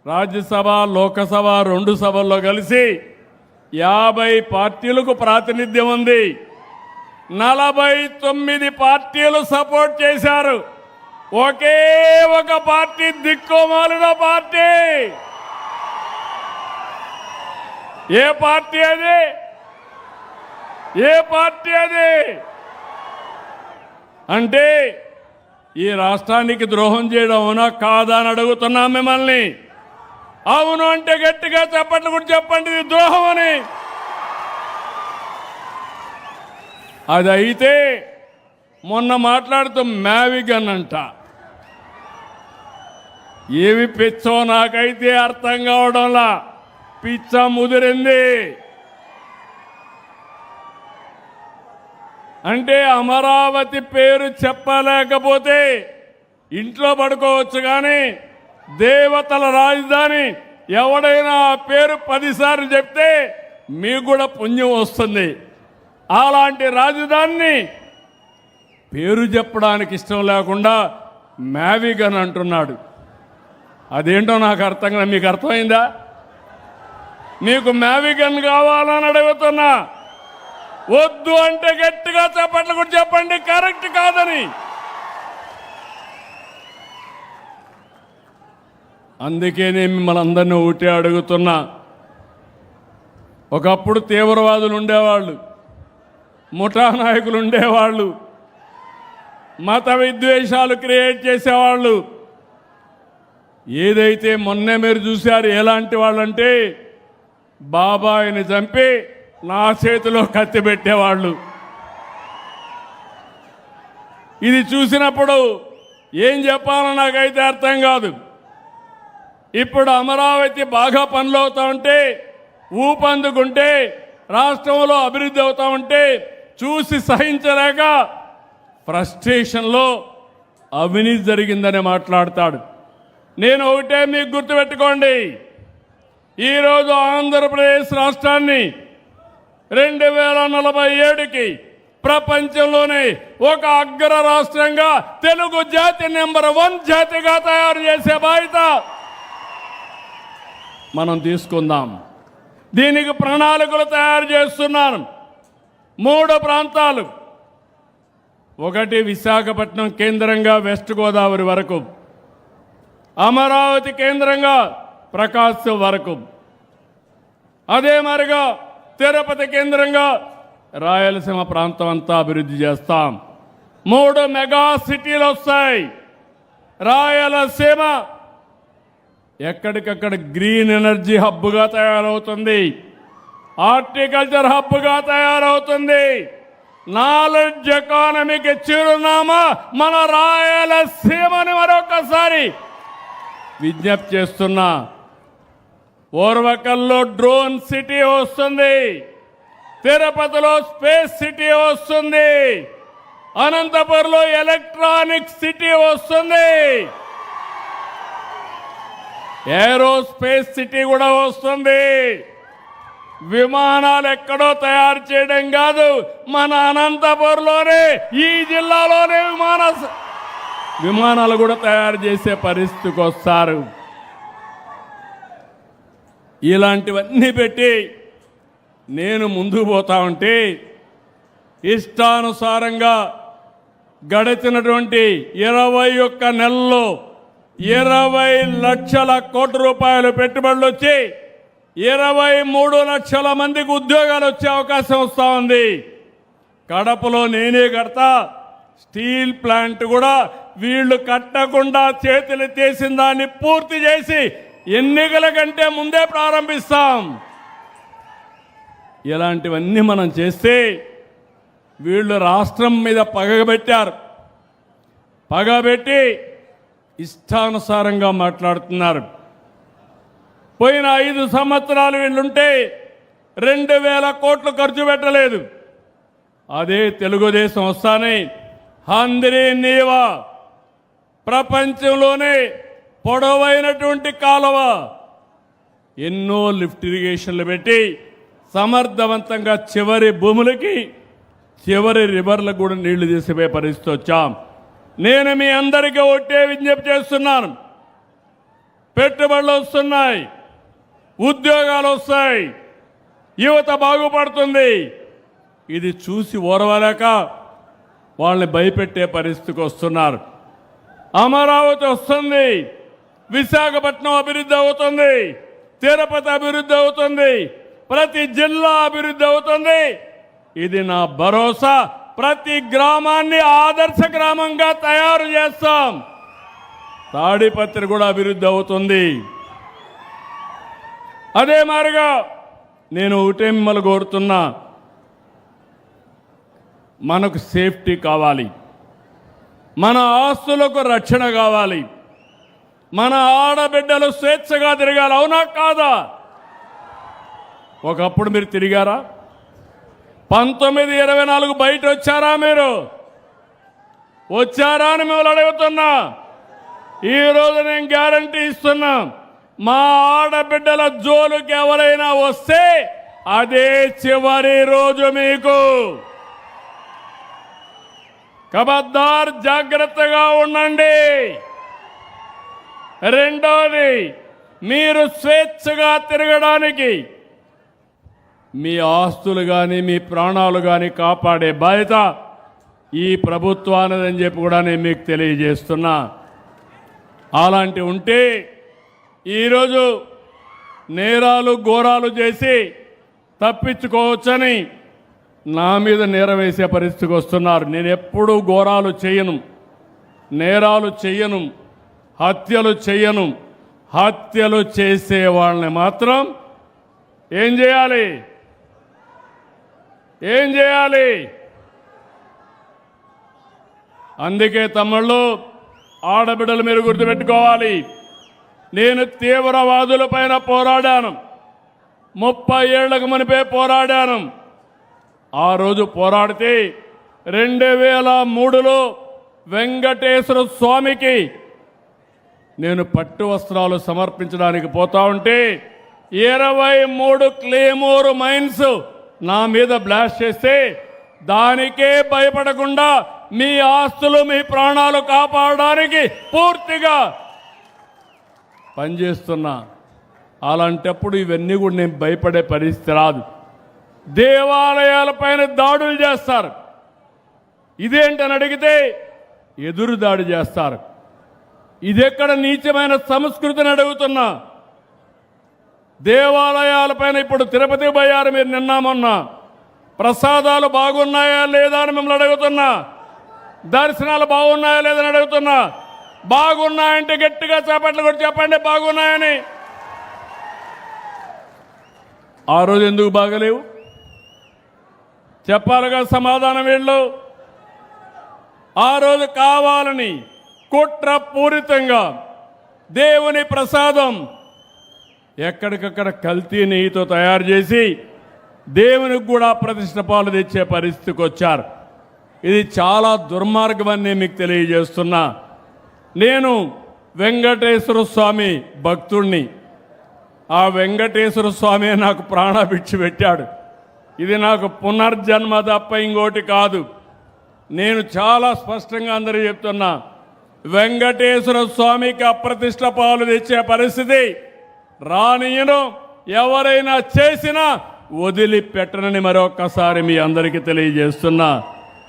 రాజ్యసభ లోకసభ 2 సభల్లో కలిసి 50 పార్టీలకు ప్రాతినిధ్యం ఉంది. 49 పార్టీలు సపోర్ట్ చేశారు. ఒకే ఒక పార్టీ దిక్కుమాలిన పార్టీ. ఏ పార్టీ అది? ఏ పార్టీ అది? అంటే ఈ రాష్ట్రానికి ద్రోహం చేయడం అవునా కాదా అని అడుగుతున్నాం మిమ్మల్ని. అవును అంటే గట్టిగా చెప్పండి, కూడా చెప్పండి ఇది ద్రోహం అని. అది అయితే మొన్న మాట్లాడుతూ మ్యావిగన్ అంట. ఏమి పిచ్చో నాకైతే అర్థం కావడంలా. పిచ్చ ముదిరింది. అంటే అమరావతి పేరు చెప్పలేకపోతే ఇంట్లో పడుకోవచ్చు, కానీ దేవతల రాజధాని ఎవడైనా ఆ పేరు 10 సార్లు చెప్తే మీకు కూడా పుణ్యం వస్తుంది. అలాంటి రాజధానిని పేరు చెప్పడానికి ఇష్టం లేకుండా మ్యావిగన్ అంటున్నాడు. అదేంటో నాకు అర్థం కాదు. మీకు అర్థమైందా? మీకు మ్యావిగన్ కావాలని అడుగుతున్నా. వద్దు అంటే గట్టిగా చెప్పట్లు కూడా చెప్పండి కరెక్ట్ కాదని. అందుకే నేను మిమ్మల్ని అందరినీ ఒకటే అడుగుతున్నా. ఒకప్పుడు తీవ్రవాదులు ఉండేవాళ్ళు, ముఠా నాయకులు ఉండేవాళ్ళు, మత విద్వేషాలు క్రియేట్ చేసేవాళ్ళు. ఏదైతే మొన్నే మీరు చూశారు ఎలాంటి వాళ్ళంటే బాబాయిని చంపి నా చేతిలో కత్తి పెట్టేవాళ్ళు. ఇది చూసినప్పుడు ఏం చెప్పాలో నాకైతే అర్థం కాదు. ఇప్పుడు అమరావతి బాగా పనులు అవుతా ఉంటే, ఊపందుకుంటే, రాష్ట్రంలో అభివృద్ధి అవుతా ఉంటే చూసి సహించలేక ఫ్రస్ట్రేషన్లో అవినీతి జరిగిందని మాట్లాడతాడు. నేను ఒకటే మీకు గుర్తుపెట్టుకోండి. ఈరోజు ఆంధ్రప్రదేశ్ రాష్ట్రాన్ని 2047కి ప్రపంచంలోనే ఒక అగ్ర రాష్ట్రంగా తెలుగు జాతి నెంబర్ 1 జాతిగా తయారు చేసే బాధ్యత మనం తీసుకుందాం. దీనికి ప్రణాళికలు తయారు చేస్తున్నాను. 3 ప్రాంతాలు. ఒకటి విశాఖపట్నం కేంద్రంగా వెస్ట్ గోదావరి వరకు, అమరావతి కేంద్రంగా ప్రకాశం వరకు, అదే మరిగా తిరుపతి కేంద్రంగా రాయలసీమ ప్రాంతం అంతా అభివృద్ధి చేస్తాం. 3 మెగా సిటీలు వస్తాయి. రాయలసీమ ఎక్కడికక్కడ గ్రీన్ ఎనర్జీ హబ్గా తయారవుతుంది, హార్టికల్చర్ హబ్గా తయారవుతుంది. నాలెడ్జ్ ఎకానమీకి చిరునామా మన రాయలసీమని మరొకసారి విజ్ఞప్తి చేస్తున్నా. ఓర్వకల్లో డ్రోన్ సిటీ వస్తుంది, తిరుపతిలో స్పేస్ సిటీ వస్తుంది, అనంతపురంలో ఎలక్ట్రానిక్ సిటీ వస్తుంది, ఏరోస్పేస్ సిటీ కూడా వస్తుంది. విమానాలు ఎక్కడో తయారు చేయడం కాదు, మన అనంతపురంలోనే, ఈ జిల్లాలోనే విమానాలు కూడా తయారు చేసే పరిస్థితికి వస్తారు. ఇలాంటివన్నీ పెట్టి నేను ముందుకు పోతా ఉంటే ఇష్టానుసారంగా గడిచినటువంటి 21 నెలల్లో 20 లక్షల కోట్ల రూపాయలు పెట్టుబడులు వచ్చి 23 లక్షల మందికి ఉద్యోగాలు వచ్చే అవకాశం వస్తూ ఉంది. కడపలో నేనే కడతా. స్టీల్ ప్లాంట్ కూడా వీళ్ళు కట్టకుండా చేతులు తీసిన దాన్ని పూర్తి చేసి ఎన్నికల కంటే ముందే ప్రారంభిస్తాం. ఇలాంటివన్నీ మనం చేస్తే వీళ్ళు రాష్ట్రం మీద పగబెట్టారు. పగబెట్టి ఇష్టానుసారంగా మాట్లాడుతున్నారు. పోయిన 5 సంవత్సరాలు వీళ్ళుంటే 2000 కోట్లు ఖర్చు పెట్టలేదు. అదే తెలుగుదేశం వస్తానే హంద్రీ నీవా ప్రపంచంలోనే పొడవైనటువంటి కాలువ, ఎన్నో లిఫ్ట్ ఇరిగేషన్లు పెట్టి సమర్థవంతంగా చివరి భూములకి, చివరి రివర్లకు కూడా నీళ్లు తీసిపోయే పరిస్థితి వచ్చాం. నేను మీ అందరికీ ఒకటే విజ్ఞప్తి చేస్తున్నాను. పెట్టుబడులు వస్తున్నాయి, ఉద్యోగాలు వస్తాయి, యువత బాగుపడుతుంది. ఇది చూసి ఓర్వలేక వాళ్ళని భయపెట్టే పరిస్థితికి వస్తున్నారు. అమరావతి వస్తుంది, విశాఖపట్నం అభివృద్ధి అవుతుంది, తిరుపతి అభివృద్ధి అవుతుంది, ప్రతి జిల్లా అభివృద్ధి అవుతుంది. ఇది నా భరోసా. ప్రతి గ్రామాన్ని ఆదర్శ గ్రామంగా తయారు చేస్తాం. తాడిపత్రి కూడా అభివృద్ధి అవుతుంది. అదే మాదిరిగా నేను ఒకటే మిమ్మల్ని కోరుతున్నా, మనకు సేఫ్టీ కావాలి, మన ఆస్తులకు రక్షణ కావాలి, మన ఆడబిడ్డలు స్వేచ్ఛగా తిరగాలి. అవునా కాదా? ఒకప్పుడు మీరు తిరిగారా? 1924 బయట వచ్చారా? మీరు వచ్చారా అని మిమ్మల్ని అడుగుతున్నా. ఈరోజు నేను గ్యారంటీ ఇస్తున్నా, మా ఆడబిడ్డల జోలుకి ఎవరైనా వస్తే అదే చివరి రోజు మీకు. ఖబర్దార్, జాగ్రత్తగా ఉండండి. రెండోది, మీరు స్వేచ్ఛగా తిరగడానికి మీ ఆస్తులు కానీ మీ ప్రాణాలు కానీ కాపాడే బాధ్యత ఈ ప్రభుత్వానిదని చెప్పి కూడా నేను మీకు తెలియజేస్తున్నా. అలాంటి ఉంటే ఈరోజు నేరాలు ఘోరాలు చేసి తప్పించుకోవచ్చని నా మీద నేరం వేసే పరిస్థితికి వస్తున్నారు. నేను ఎప్పుడూ ఘోరాలు చేయను, నేరాలు చేయను, హత్యలు చేయను. హత్యలు చేసే వాళ్ళని మాత్రం ఏం చేయాలి? ఏం చేయాలి? అందుకే తమ్ముళ్ళు, ఆడబిడ్డలు మీరు గుర్తుపెట్టుకోవాలి. నేను తీవ్రవాదుల పైన పోరాడాను. 30 ఏళ్లకు మునిపే పోరాడాను. ఆ రోజు పోరాడితే 2003లో వెంకటేశ్వర స్వామికి నేను పట్టు వస్త్రాలు సమర్పించడానికి పోతా ఉంటే 23 క్లేమోర్ మైన్స్ నా మీద బ్లాస్ట్ చేస్తే దానికే భయపడకుండా మీ ఆస్తులు మీ ప్రాణాలు కాపాడడానికి పూర్తిగా పనిచేస్తున్నా. అలాంటప్పుడు ఇవన్నీ కూడా నేను భయపడే పరిస్థితి రాదు. దేవాలయాలపైన దాడులు చేస్తారు, ఇదేంటని అడిగితే ఎదురు దాడి చేస్తారు. ఇదెక్కడ నీచమైన సంస్కృతిని అడుగుతున్నా. దేవాలయాలపైన ఇప్పుడు తిరుపతి పోయారు మీరు నిన్న మొన్న, ప్రసాదాలు బాగున్నాయా లేదా అని మిమ్మల్ని అడుగుతున్నా. దర్శనాలు బాగున్నాయా లేదని అడుగుతున్నా. బాగున్నాయంటే గట్టిగా చేపట్లు కూడా చెప్పండి బాగున్నాయని. ఆ రోజు ఎందుకు బాగలేవు చెప్పాలిగా సమాధానం. వీళ్ళు ఆ రోజు కావాలని కుట్రపూరితంగా దేవుని ప్రసాదం ఎక్కడికక్కడ కల్తీ నెయ్యితో తయారు చేసి దేవునికి కూడా ప్రతిష్ట పాలు తెచ్చే పరిస్థితికి వచ్చారు. ఇది చాలా దుర్మార్గం అని మీకు తెలియజేస్తున్నా. నేను వెంకటేశ్వర స్వామి భక్తుణ్ణి. ఆ వెంకటేశ్వర స్వామి నాకు ప్రాణభిక్ష పెట్టాడు. ఇది నాకు పునర్జన్మ తప్ప ఇంకోటి కాదు. నేను చాలా స్పష్టంగా అందరూ చెప్తున్నా, వెంకటేశ్వర స్వామికి అప్రతిష్ట పాలు తెచ్చే పరిస్థితి రానియను. ఎవరైనా చేసినా వదిలిపెట్టనని మరొక్కసారి మీ అందరికీ తెలియజేస్తున్నా.